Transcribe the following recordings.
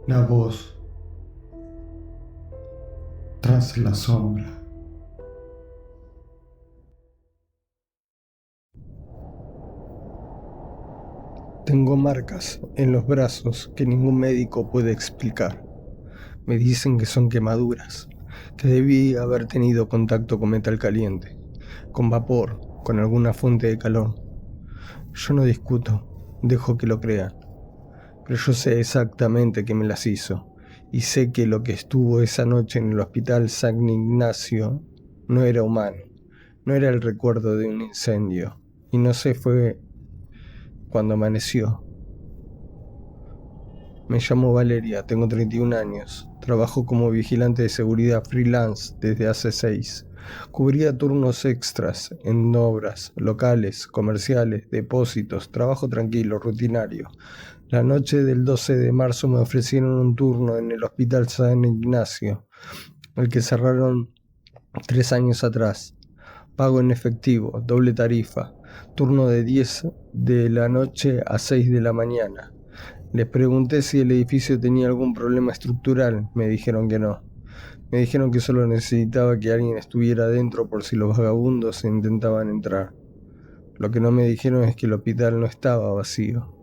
La voz tras la sombra. Tengo marcas en los brazos que ningún médico puede explicar. Me dicen que son quemaduras, que debí haber tenido contacto con metal caliente, con vapor, con alguna fuente de calor. Yo no discuto, dejo que lo crean. Pero yo sé exactamente qué me las hizo, y sé que lo que estuvo esa noche en el hospital San Ignacio no era humano, no era el recuerdo de un incendio, y no se fue cuando amaneció. Me llamo Valeria, tengo 31 años, trabajo como vigilante de seguridad freelance desde hace 6. Cubría turnos extras en obras, locales, comerciales, depósitos, trabajo tranquilo, rutinario. La noche del 12 de marzo me ofrecieron un turno en el Hospital San Ignacio, el que cerraron 3 años atrás. Pago en efectivo, doble tarifa, turno de 10 de la noche a 6 de la mañana. Les pregunté si el edificio tenía algún problema estructural, me dijeron que no. Me dijeron que solo necesitaba que alguien estuviera dentro por si los vagabundos intentaban entrar. Lo que no me dijeron es que el hospital no estaba vacío.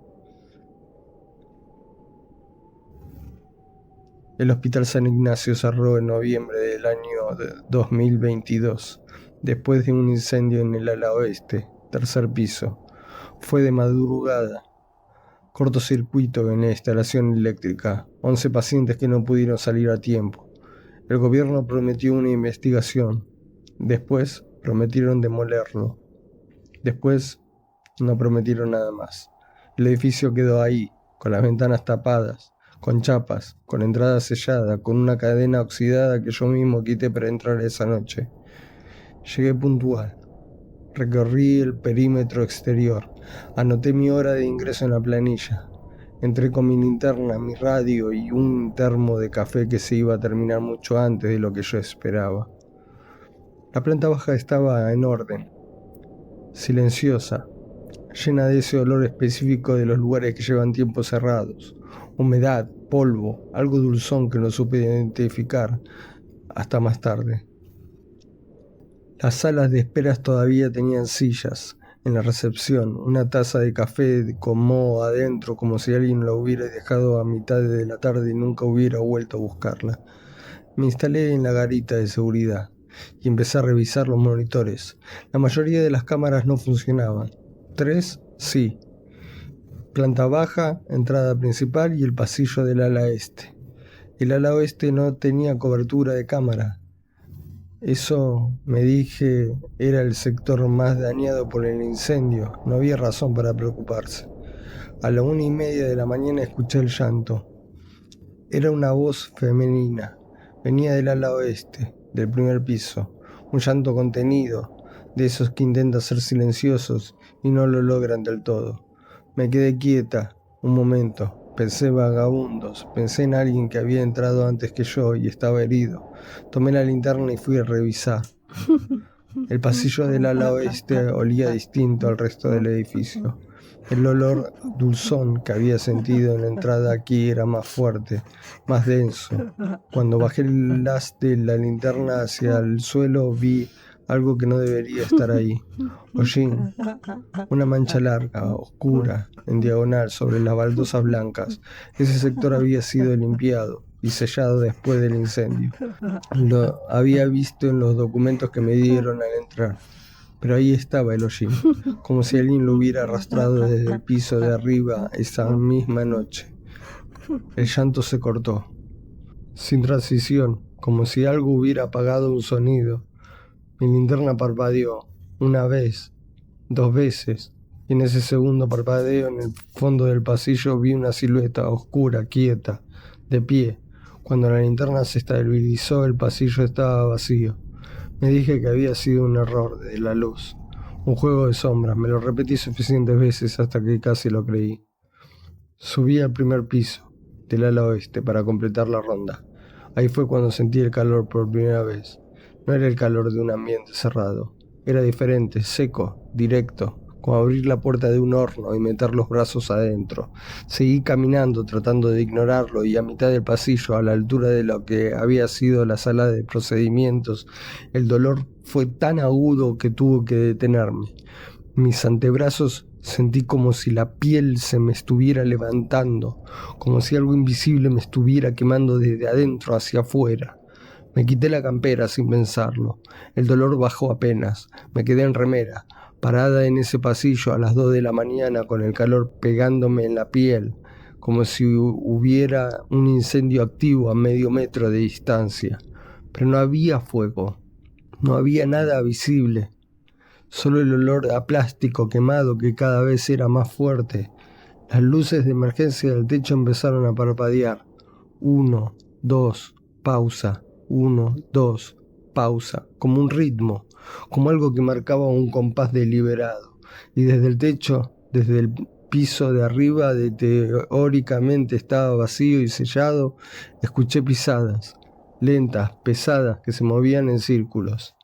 El Hospital San Ignacio cerró en noviembre del año 2022, después de un incendio en el ala oeste, tercer piso. Fue de madrugada. Cortocircuito en la instalación eléctrica. 11 pacientes que no pudieron salir a tiempo. El gobierno prometió una investigación. Después prometieron demolerlo. Después no prometieron nada más. El edificio quedó ahí, con las ventanas tapadas, con chapas, con entrada sellada, con una cadena oxidada que yo mismo quité para entrar esa noche. Llegué puntual. Recorrí el perímetro exterior. Anoté mi hora de ingreso en la planilla. Entré con mi linterna, mi radio y un termo de café que se iba a terminar mucho antes de lo que yo esperaba. La planta baja estaba en orden, silenciosa, llena de ese olor específico de los lugares que llevan tiempo cerrados. Humedad, polvo, algo dulzón que no supe identificar hasta más tarde. Las salas de esperas todavía tenían sillas. En la recepción, una taza de café con moho adentro, como si alguien la hubiera dejado a mitad de la tarde y nunca hubiera vuelto a buscarla. Me instalé en la garita de seguridad y empecé a revisar los monitores. La mayoría de las cámaras no funcionaban. 3 sí. Planta baja, entrada principal y el pasillo del ala este. El ala oeste no tenía cobertura de cámara. Eso, me dije, era el sector más dañado por el incendio. No había razón para preocuparse. A la 1:30 de la mañana escuché el llanto. Era una voz femenina. Venía del ala oeste, del primer piso. Un llanto contenido, de esos que intentan ser silenciosos y no lo logran del todo. Me quedé quieta un momento. Pensé vagabundos, pensé en alguien que había entrado antes que yo y estaba herido. Tomé la linterna y fui a revisar. El pasillo del ala oeste olía distinto al resto del edificio. El olor dulzón que había sentido en la entrada aquí era más fuerte, más denso. Cuando bajé el haz de la linterna hacia el suelo vi algo que no debería estar ahí. Hollín, una mancha larga, oscura, en diagonal sobre las baldosas blancas. Ese sector había sido limpiado y sellado después del incendio. Lo había visto en los documentos que me dieron al entrar. Pero ahí estaba el hollín, como si alguien lo hubiera arrastrado desde el piso de arriba esa misma noche. El llanto se cortó, sin transición, como si algo hubiera apagado un sonido. Mi linterna parpadeó, una vez, 2 veces, y en ese segundo parpadeo en el fondo del pasillo vi una silueta oscura, quieta, de pie. Cuando la linterna se estabilizó, el pasillo estaba vacío. Me dije que había sido un error de la luz, un juego de sombras. Me lo repetí suficientes veces hasta que casi lo creí. Subí al primer piso del ala oeste para completar la ronda. Ahí fue cuando sentí el calor por primera vez. No era el calor de un ambiente cerrado. Era diferente, seco, directo, como abrir la puerta de un horno y meter los brazos adentro. Seguí caminando tratando de ignorarlo y a mitad del pasillo, a la altura de lo que había sido la sala de procedimientos, el dolor fue tan agudo que tuvo que detenerme. Mis antebrazos sentí como si la piel se me estuviera levantando, como si algo invisible me estuviera quemando desde adentro hacia afuera. Me quité la campera sin pensarlo. El dolor bajó apenas. Me quedé en remera, parada en ese pasillo a las 2 de la mañana con el calor pegándome en la piel, como si hubiera un incendio activo a medio metro de distancia. Pero no había fuego, no había nada visible, solo el olor a plástico quemado que cada vez era más fuerte. Las luces de emergencia del techo empezaron a parpadear. 1, 2, pausa. 1, 2, pausa, como un ritmo, como algo que marcaba un compás deliberado. Y desde el techo, desde el piso de arriba, de teóricamente estaba vacío y sellado, escuché pisadas, lentas, pesadas, que se movían en círculos.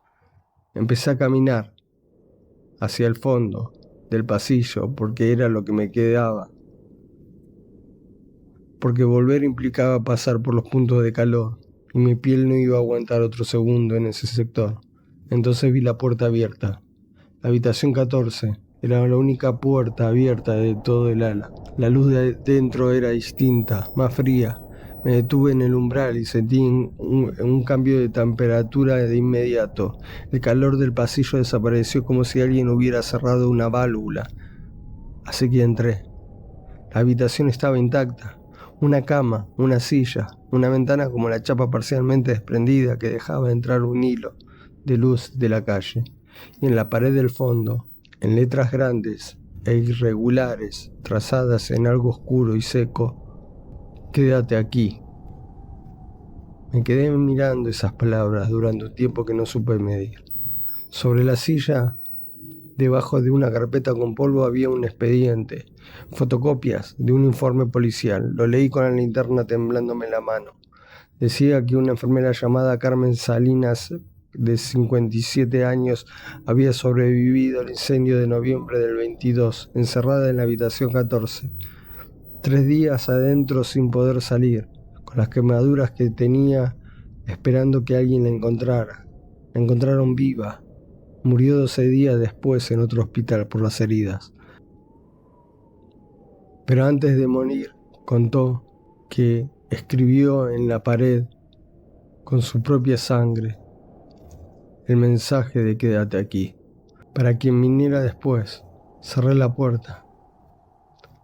Empecé a caminar hacia el fondo del pasillo, porque era lo que me quedaba. Porque volver implicaba pasar por los puntos de calor, y mi piel no iba a aguantar otro segundo en ese sector. Entonces vi la puerta abierta. La habitación 14 era la única puerta abierta de todo el ala. La luz de dentro era distinta, más fría. Me detuve en el umbral y sentí un cambio de temperatura de inmediato. El calor del pasillo desapareció como si alguien hubiera cerrado una válvula. Así que entré. La habitación estaba intacta. Una cama, una silla, una ventana como la chapa parcialmente desprendida que dejaba entrar un hilo de luz de la calle. Y en la pared del fondo, en letras grandes e irregulares, trazadas en algo oscuro y seco, quédate aquí. Me quedé mirando esas palabras durante un tiempo que no supe medir. Sobre la silla, debajo de una carpeta con polvo, había un expediente, fotocopias de un informe policial. Lo leí con la linterna temblándome la mano. Decía que una enfermera llamada Carmen Salinas, de 57 años, había sobrevivido al incendio de noviembre del 22, encerrada en la habitación 14. 3 días adentro sin poder salir, con las quemaduras que tenía, esperando que alguien la encontrara. La encontraron viva. Murió 12 días después en otro hospital por las heridas. Pero antes de morir, contó que escribió en la pared, con su propia sangre, el mensaje de quédate aquí. Para quien viniera después, cerré la puerta.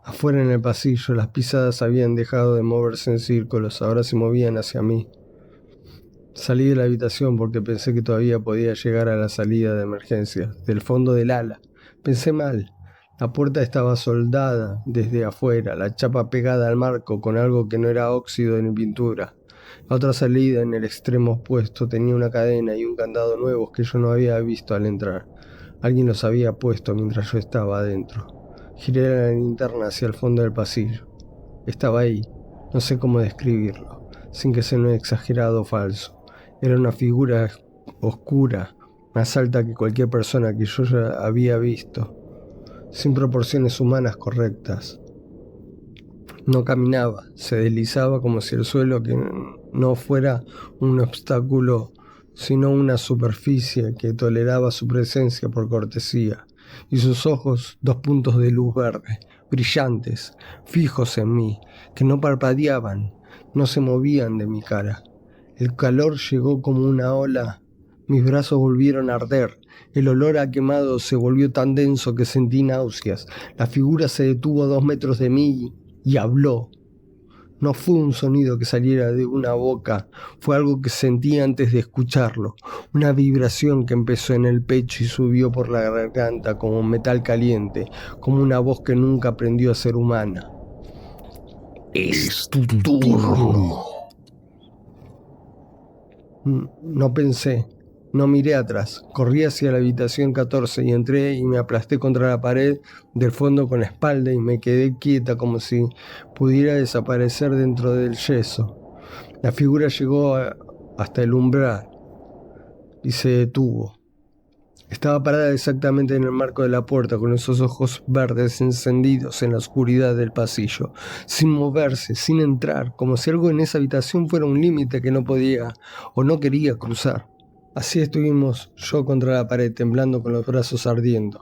Afuera en el pasillo, las pisadas habían dejado de moverse en círculos, ahora se movían hacia mí. Salí de la habitación porque pensé que todavía podía llegar a la salida de emergencia, del fondo del ala. Pensé mal. La puerta estaba soldada desde afuera, la chapa pegada al marco con algo que no era óxido ni pintura. La otra salida, en el extremo opuesto, tenía una cadena y un candado nuevos que yo no había visto al entrar. Alguien los había puesto mientras yo estaba adentro. Giré la linterna hacia el fondo del pasillo. Estaba ahí, no sé cómo describirlo, sin que sea un exagerado o falso. Era una figura oscura, más alta que cualquier persona que yo ya había visto, sin proporciones humanas correctas. No caminaba, se deslizaba como si el suelo que no fuera un obstáculo, sino una superficie que toleraba su presencia por cortesía, y sus ojos, 2 puntos de luz verde, brillantes, fijos en mí, que no parpadeaban, no se movían de mi cara. El calor llegó como una ola, mis brazos volvieron a arder, el olor a quemado se volvió tan denso que sentí náuseas. La figura se detuvo a 2 metros de mí y habló. No fue un sonido que saliera de una boca, fue algo que sentí antes de escucharlo, una vibración que empezó en el pecho y subió por la garganta como un metal caliente, como una voz que nunca aprendió a ser humana. Es tu turno. No pensé, no miré atrás, corrí hacia la habitación 14 y entré y me aplasté contra la pared del fondo con la espalda y me quedé quieta como si pudiera desaparecer dentro del yeso. La figura llegó hasta el umbral y se detuvo. Estaba parada exactamente en el marco de la puerta, con esos ojos verdes encendidos en la oscuridad del pasillo, sin moverse, sin entrar, como si algo en esa habitación fuera un límite que no podía o no quería cruzar. Así estuvimos, yo contra la pared, temblando con los brazos ardiendo,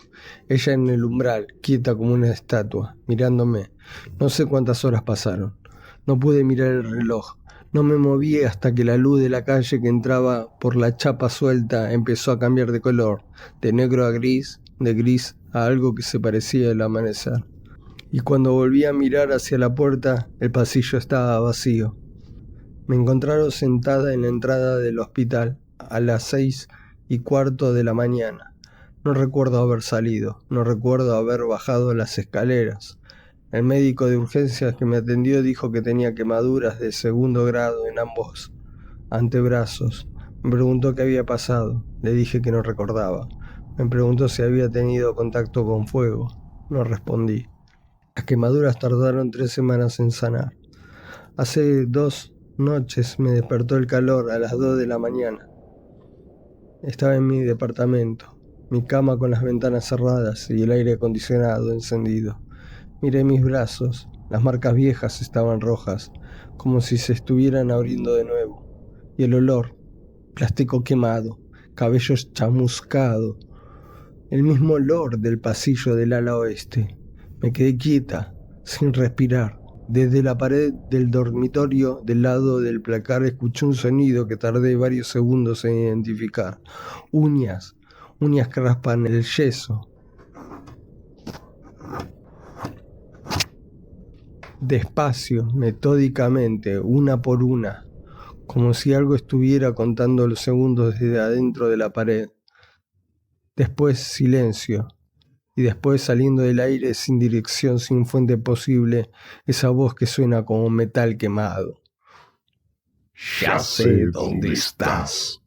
ella en el umbral, quieta como una estatua, mirándome. No sé cuántas horas pasaron. No pude mirar el reloj. No me moví hasta que la luz de la calle que entraba por la chapa suelta empezó a cambiar de color, de negro a gris, de gris a algo que se parecía al amanecer. Y cuando volví a mirar hacia la puerta, el pasillo estaba vacío. Me encontraron sentada en la entrada del hospital a las 6:15 de la mañana. No recuerdo haber salido, no recuerdo haber bajado las escaleras. El médico de urgencias que me atendió dijo que tenía quemaduras de 2.º grado en ambos antebrazos. Me preguntó qué había pasado. Le dije que no recordaba. Me preguntó si había tenido contacto con fuego. No respondí. Las quemaduras tardaron 3 semanas en sanar. Hace 2 noches me despertó el calor a las 2 de la mañana. Estaba en mi departamento, mi cama con las ventanas cerradas y el aire acondicionado encendido. Miré mis brazos, las marcas viejas estaban rojas, como si se estuvieran abriendo de nuevo. Y el olor, plástico quemado, cabello chamuscado, el mismo olor del pasillo del ala oeste. Me quedé quieta, sin respirar. Desde la pared del dormitorio del lado del placar escuché un sonido que tardé varios segundos en identificar. Uñas que raspan el yeso. Despacio, metódicamente, una por una, como si algo estuviera contando los segundos desde adentro de la pared. Después silencio, y después saliendo del aire sin dirección, sin fuente posible, esa voz que suena como metal quemado. Ya sé dónde estás.